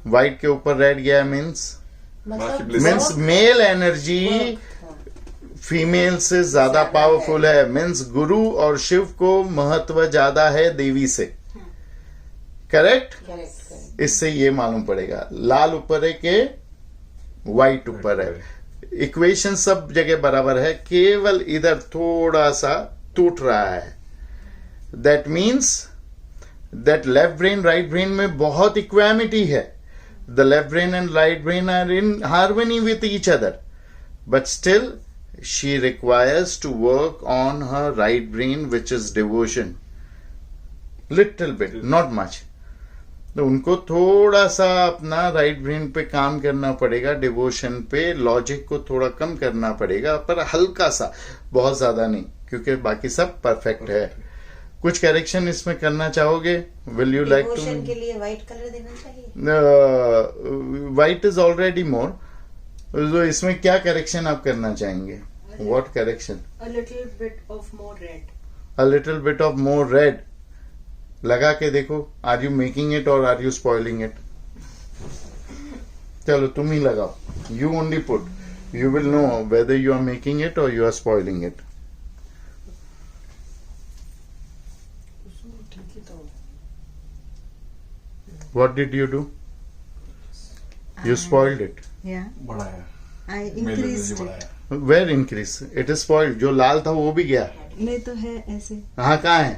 व्हाइट के ऊपर रेड गया means means male energy female से ज्यादा पावरफुल है। मीन्स गुरु और शिव को महत्व ज्यादा है देवी से। करेक्ट? करेक्ट। इससे ये मालूम पड़ेगा। लाल ऊपर है के व्हाइट ऊपर है। इक्वेशन सब जगह बराबर है, केवल इधर थोड़ा सा टूट रहा है। That means that left brain right brain में बहुत इक्वामिटी है। The left brain and right brain are in harmony with each other, but still she requires to work on her right brain, which is devotion, little bit, not much. तो उनको थोड़ा सा अपना right brain पे काम करना पड़ेगा, devotion पे, लॉजिक को थोड़ा कम करना पड़ेगा, पर हल्का सा, बहुत ज्यादा नहीं, क्योंकि बाकी सब परफेक्ट है। कुछ करेक्शन इसमें करना चाहोगे? विल यू लाइक डिवोशन के टू? लिए व्हाइट कलर देना चाहिए। व्हाइट इज ऑलरेडी मोर। तो इसमें क्या करेक्शन आप करना चाहेंगे? What correction? A little bit of more red. A little bit of more red. लगा के देखो, are you making it or are you spoiling it? चलो तुम ही लगाओ. You only put. You will know whether you are making it or you are spoiling it. ठीक ही था। What did you do? You spoiled it. Yeah, बढ़ाया, I male increased energy it. बढ़ाया। Where increase? It is spoiled. जो लाल था वो भी गया. नहीं तो है ऐसे। हाँ कहाँ है?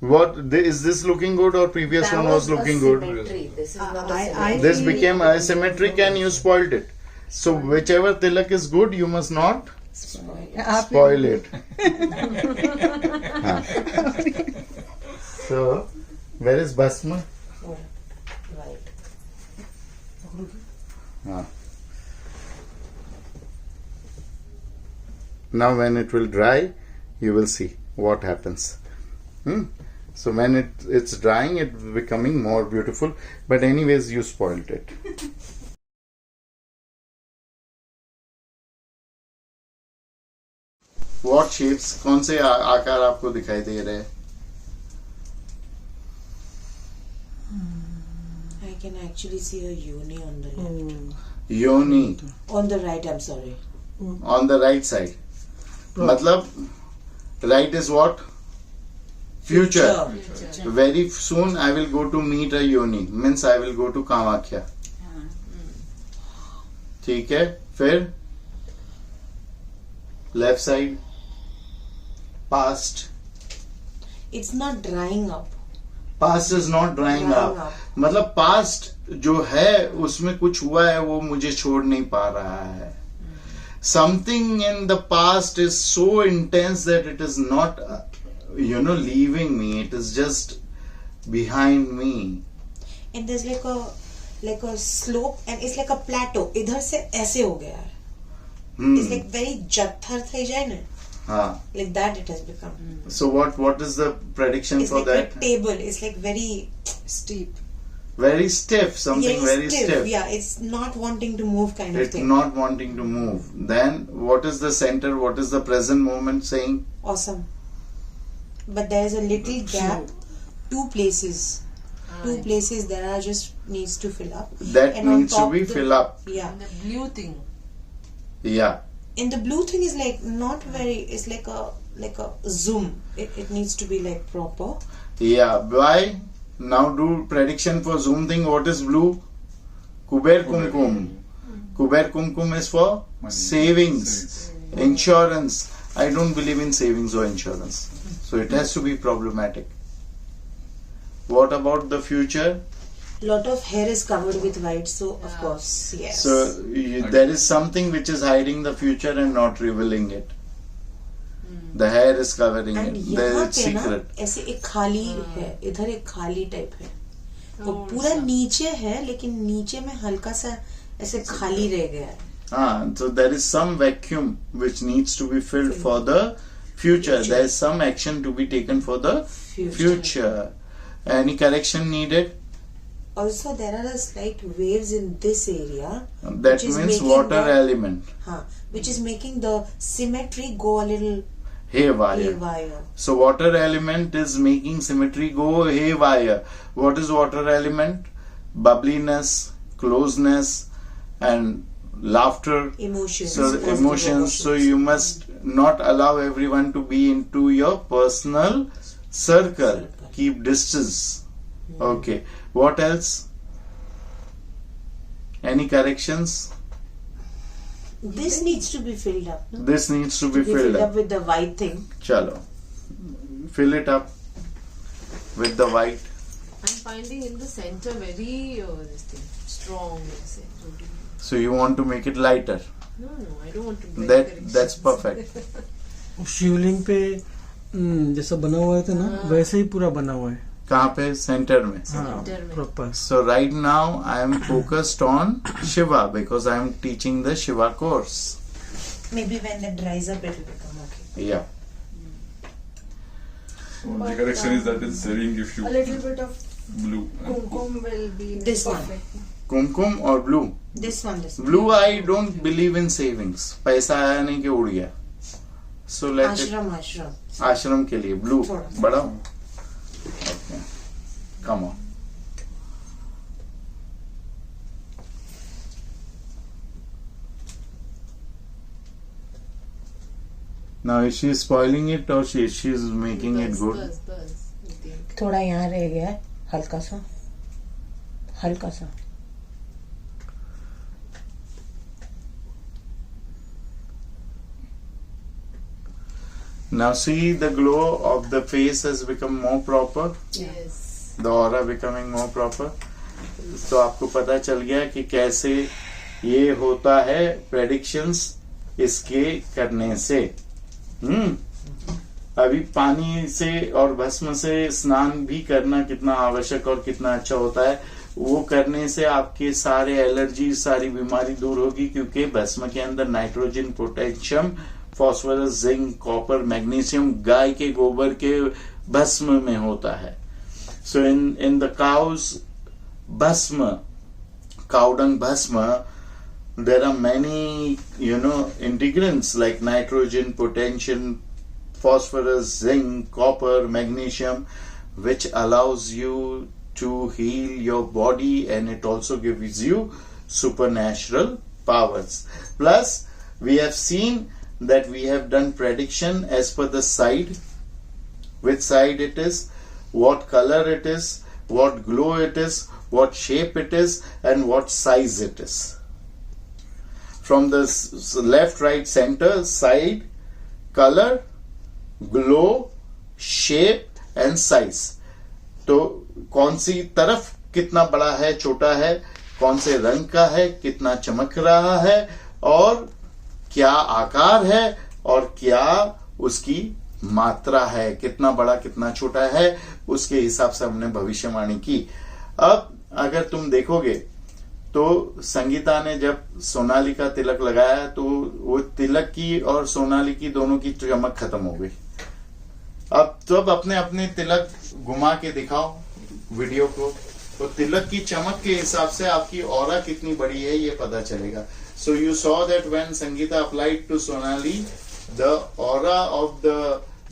Is this looking good or previous That one was a looking good? symmetry. This is not a I- symmetry. This became asymmetric and you spoiled it. So whichever tilak is good, you must not आप spoil it. Huh. So, where is Basma? Right. Huh. Now when it will dry, you will see what happens. So when it's drying, it's becoming more beautiful. But anyways, you spoiled it. What shapes? कौन से आकार आपको दिखाई दे रहे हैं? I can actually see a uni on the left. Yoni On the right, I'm sorry. on the right side. मतलब right is what? Future. Very soon I will go to meet a yoni. Means I will go to Kamakhya. ठीक है. फिर left side. Past. It's not drying up. Past is not drying up. मतलब past जो है उसमें कुछ हुआ है वो मुझे छोड़ नहीं पा रहा है. Something in the past is so intense that it is not leaving me. It is just behind me. And there's like a slope and it's like a plateau. इधर से ऐसे हो गया है. It's like very जत्थर થઈ જાય ને. हाँ. Like that it has become. So what is the prediction It's for like that? a table. It's like very steep. Very stiff. Something very stiff. Yeah, it's not wanting to move kind of It's thing. not wanting to move. Then what is the center? What is the present moment saying? Awesome. But there is a little gap. Two places that are just needs to fill up. That And on needs to top be the- fill up. Yeah. The blue thing. Yeah. And the blue thing is like not very. It's like a zoom. It needs to be like proper. Yeah. Why? Now do prediction for Zoom thing. What is blue? Kuber Kumkum. Kuber Kumkum is for savings, insurance. I don't believe in savings or insurance. So it has to be problematic. What about the future? Lot of hair is covered with white, so of course, yes. So there is something which is hiding the future and not revealing it. The hair is covering And it. यहाँ There is पे ना secret. ऐसे एक खाली है, इधर एक खाली टाइप है. वो पूरा नीचे है, लेकिन नीचे में हल्का सा ऐसे खाली रह गया है. So there is some vacuum which needs to be filled for the future. There is some action to be taken for the future. Any correction needed? Also, there are a slight waves in this area. That which is means making water the- element. Which is making the symmetry go a little Haywire. haywire. So water element is making symmetry go haywire. What is water element? Bubbliness, closeness, and laughter. Emotions. So the positive emotions. So you must not allow everyone to be into your personal circle. Keep distance. Okay. What else? Any corrections? This needs to be filled up. No? This needs to be Be filled up. with the white thing. Chalo. Fill it up with the white. I'm finding in the center very this thing strong. Let's say. So you want to make it lighter. No, I don't want to. Make That's perfect. शिवलिंग पे जैसा बना हुआ था ना वैसे ही पूरा बना हुआ है. कहाँ पे? सेंटर में. हाँ, proper. So right now I am focused on Shiva because I am teaching the Shiva course. Maybe when it dries up, it will become okay. Yeah. So the correction is that it's saving if you A little bit of blue. kumkum will be This one. perfect. Kumkum or blue? This one. Blue I don't believe in savings. पैसा आया नहीं कि उड़ गया. So let it. Ashram. आश्रम के लिए blue. थोड़ा सा. बढ़ाओ. Okay. Come on. Now is she spoiling it or she's making it good? Buzz, I think. थोड़ा यहाँ रह गया है, हल्का सा. Now see the glow of the face has become more proper. Yes. The aura becoming more proper. तो आपको पता चल गया कि कैसे ये होता है प्रेडिक्शंस इसके करने से. अभी पानी से और भस्म से स्नान भी करना कितना आवश्यक और कितना अच्छा होता है. वो करने से आपके सारे एलर्जी, सारी बीमारी दूर होगी, क्योंकि भस्म के अंदर nitrogen, potassium, phosphorus, zinc, copper, magnesium गाय के गोबर के भस्म में होता है. So in the cow's bhasma, cow dung bhasma, there are many integrants like nitrogen, potassium, phosphorus, zinc, copper, magnesium, which allows you to heal your body, and it also gives you supernatural powers. Plus we have seen that we have done prediction as per the side, which side it is, what color it is, what glow it is, what shape it is, and what size it is. From the left, right, center, side, color, glow, shape and size. तो कौन सी तरफ कितना बड़ा है, छोटा है, कौन से रंग का है, कितना चमक रहा है, और क्या आकार है, और क्या उसकी मात्रा है, कितना बड़ा कितना छोटा है, उसके हिसाब से हमने भविष्यवाणी की. अब अगर तुम देखोगे तो संगीता ने जब सोनाली का तिलक लगाया तो वो तिलक की और सोनाली की दोनों की चमक खत्म हो गई. अब जब अपने अपने तिलक घुमा के दिखाओ वीडियो को, तो तिलक की चमक के हिसाब से आपकी ऑरा कितनी बड़ी है ये पता चलेगा. So you saw that when Sangeeta applied to Sonali, the aura of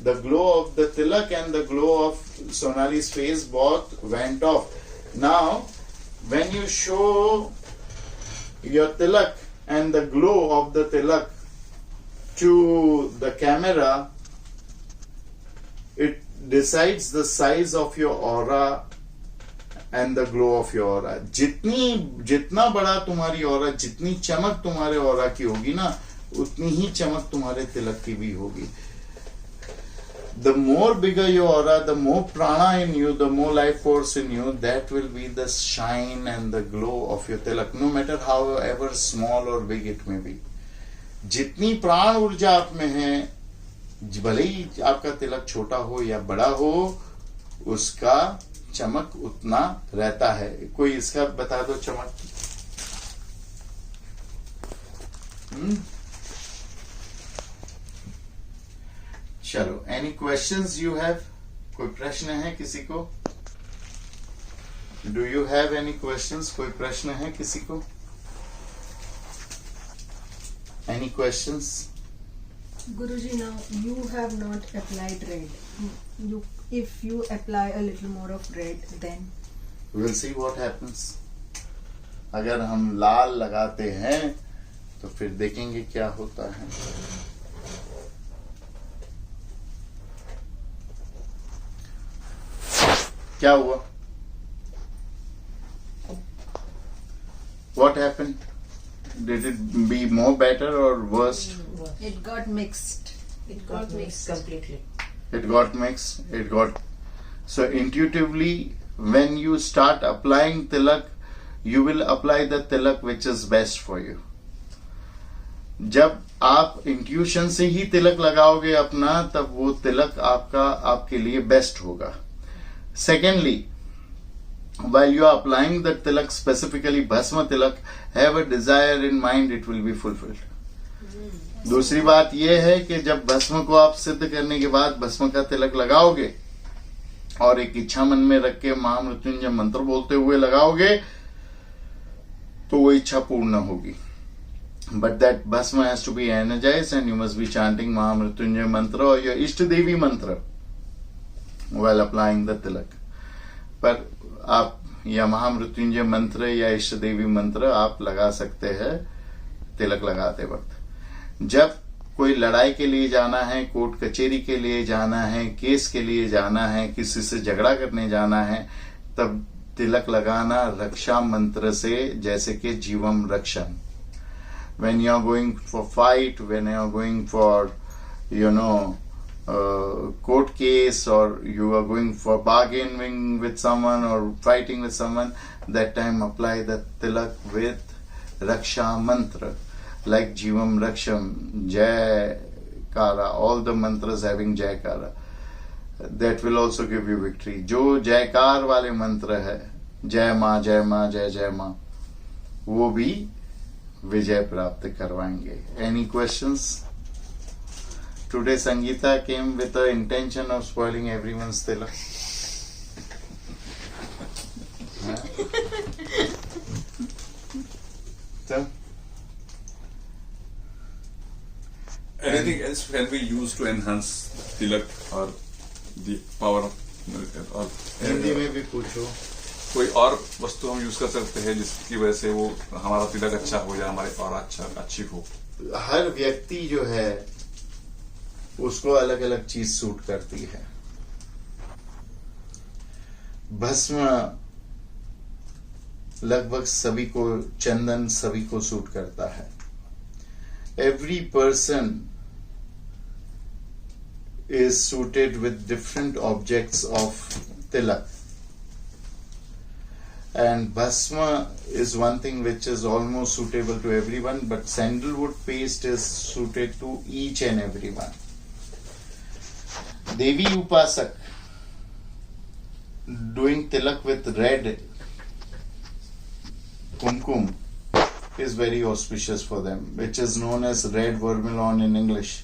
the glow of the tilak and the glow of Sonali's face both went off. Now when you show your tilak and the glow of the tilak to the camera, it decides the size of your aura and the glow of your aura. जितना बड़ा तुम्हारी aura, जितनी चमक तुम्हारे aura की होगी ना, उतनी ही चमक तुम्हारे तिलक की भी होगी. The more bigger your aura, the more prana in you, the more life force in you, that will be the shine and the glow of your tilak, no matter however small or big it may be. जितनी प्राण ऊर्जा आप में है, भले ही आपका तिलक छोटा हो या बड़ा हो, उसका चमक उतना रहता है. कोई इसका बता दो चमक. चलो, एनी क्वेश्चंस यू हैव? कोई प्रश्न है किसी को? Do you have any questions? कोई प्रश्न है किसी को? Any questions? Guruji, now you have not applied red. If you apply a little more of red, then we'll see what happens. अगर हम लाल लगाते हैं तो फिर देखेंगे क्या होता है. क्या हुआ? What happened? Did it be more better or worse? it got mixed. It got mixed completely. It got mixed. It got. So intuitively, when you start applying tilak, you will apply the tilak which is best for you. जब आप intuition से ही तिलक लगाओगे अपना, तब वो तिलक आपके लिए best होगा. Secondly, while you are applying the tilak, specifically bhasma tilak, have a desire in mind, it will be fulfilled. दूसरी बात यह है कि जब भस्म को आप सिद्ध करने के बाद भस्म का तिलक लगाओगे और एक इच्छा मन में रख के महामृत्युंजय मंत्र बोलते हुए लगाओगे, तो वो इच्छा पूर्ण होगी. But that bhasma has to be energized and you must be chanting महामृत्युंजय मंत्र or your इष्ट देवी मंत्र while applying the tilak. पर आप या महामृत्युंजय मंत्र या इष्ट देवी मंत्र आप लगा सकते हैं तिलक लगाते वक्त. जब कोई लड़ाई के लिए जाना है, कोर्ट कचहरी के लिए जाना है, केस के लिए जाना है, किसी से झगड़ा करने जाना है, तब तिलक लगाना रक्षा मंत्र से, जैसे कि जीवम रक्षण. When you are going for fight, when you are going for court case, or you are going for bargaining with someone or fighting with someone, that time apply the tilak with Raksha mantra, like Jivam Raksham, Jai Kara, all the mantras having Jai Kara. That will also give you victory. जो जयकार वाले मंत्र है, जय माँ जय माँ जय जय माँ, वो भी विजय प्राप्त करवाएंगे. Any questions? Today Sangeeta came with the intention of spoiling everyone's tilak. So, Anything else can be used to enhance tilak or the power of or Hindi में भी पूछो. कोई और वस्तु हम यूज कर सकते हैं जिसकी वजह से वो हमारा तिलक अच्छा हो जाए, हमारे और अच्छी हो. हर व्यक्ति जो है उसको अलग अलग चीज सूट करती है. भस्म लगभग सभी को, चंदन सभी को सूट करता है. Every person is suited with different objects of tilak, and bhasma is one thing which is almost suitable to everyone, but sandalwood paste is suited to each and everyone. Devi Upasak doing tilak with red kumkum is very auspicious for them, which is known as red vermilion in English.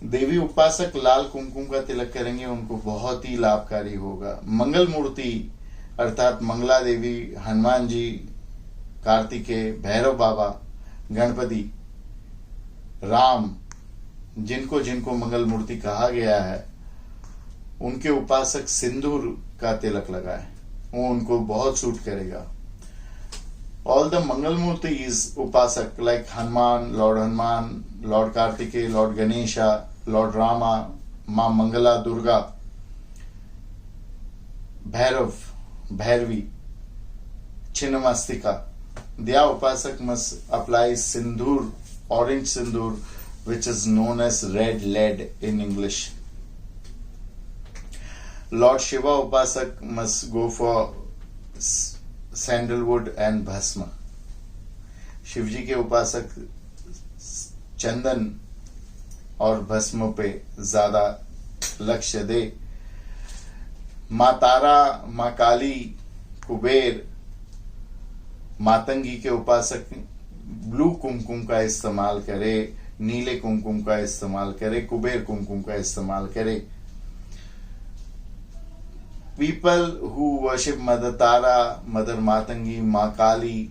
देवी उपासक लाल कुमकुम का तिलक करेंगे, उनको बहुत ही लाभकारी होगा. मंगल मूर्ति अर्थात मंगला देवी, हनुमान जी, कार्तिकेय, भैरव बाबा, गणपति, राम, जिनको जिनको मंगल मूर्ति कहा गया है, उनके उपासक सिंदूर का तिलक लगाए, वो उनको बहुत सूट करेगा. All the Mangal Murtis Upasak like Hanuman, Lord Kartikeya, Lord Ganesha, Lord Rama, Ma Mangala, Durga, Bhairav, Bhairavi, Chinnamastika. Their Upasak must apply Sindoor, orange Sindoor, which is known as red lead in English. Lord Shiva Upasak must go for sandalwood and भस्म. शिव जी के उपासक चंदन और भस्म पे ज्यादा लक्ष्य दे. माँ तारा, माँ काली, कुबेर, मातंगी के उपासक ब्लू कुमकुम का इस्तेमाल करे, नीले कुमकुम का इस्तेमाल करे, कुबेर कुमकुम का इस्तेमाल करे. People who worship Mother Tara, Mother Matangi, Ma Kali,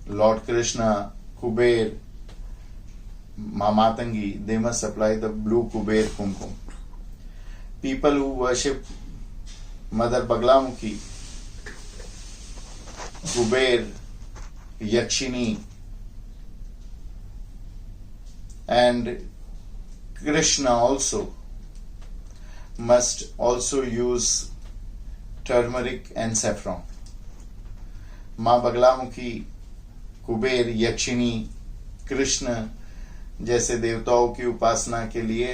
Lord Krishna, Kuber, Ma Matangi, they must apply the blue Kuber Kumkum. People who worship Mother Baglamukhi, Kuber, Yakshini, and Krishna also must also use turmeric and saffron. माँ बगलामुखी, कुबेर, यक्षिणी, कृष्ण जैसे देवताओं की उपासना के लिए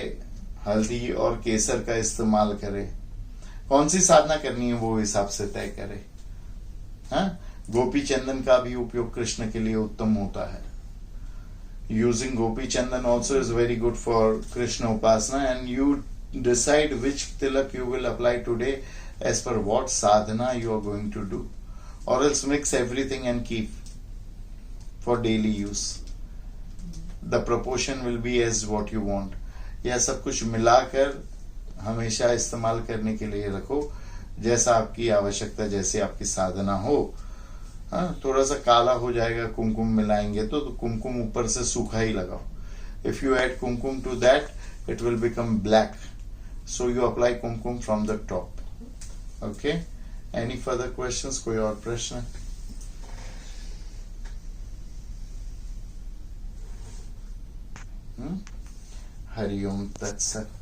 हल्दी और केसर का इस्तेमाल करे. कौन सी साधना करनी है वो हिसाब से तय करे. हाँ, गोपी चंदन का भी उपयोग कृष्ण के लिए उत्तम होता है. Using gopi chandan also is very good for Krishna upasana, and you decide which tilak you will apply today as per what sadhana you are going to do, or else mix everything and keep for daily use. The proportion will be as what you want. यह सब कुछ मिलाकर हमेशा इस्तेमाल करने के लिए रखो, जैसा आपकी आवश्यकता, जैसे आपकी साधना हो. हाँ, थोड़ा सा काला हो जाएगा कुमकुम मिलाएंगे तो कुमकुम ऊपर से सूखा ही लगाओ. If you add kumkum to that, it will become black. So you apply kumkum from the top. Okay? Any further questions? कोई और प्रश्न? हरि ओम तत्सत.